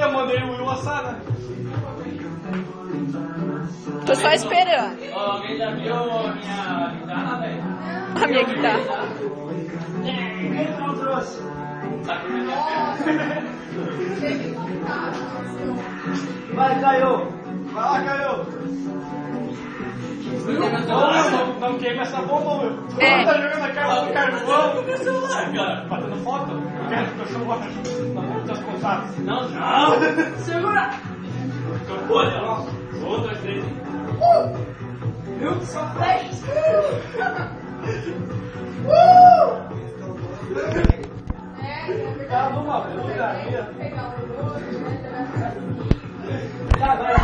Eu mandei o Will assar, né? Tô só esperando. Alguém já viu a minha guitarra, velho? A minha guitarra. Quem não trouxe? Tá com a minha perna. Vai, Caio! Vai lá, Caio! Não queima essa bomba, meu! É. Tá jogando a cara do carvão! Cadê o celular, cara? Batendo foto? Eu quero que o celular na ponta das contatos. Não, não! Segura! Olha, ó. 1, 2, 3. Viu? Só flecha! Tá numa putaria! Já vai,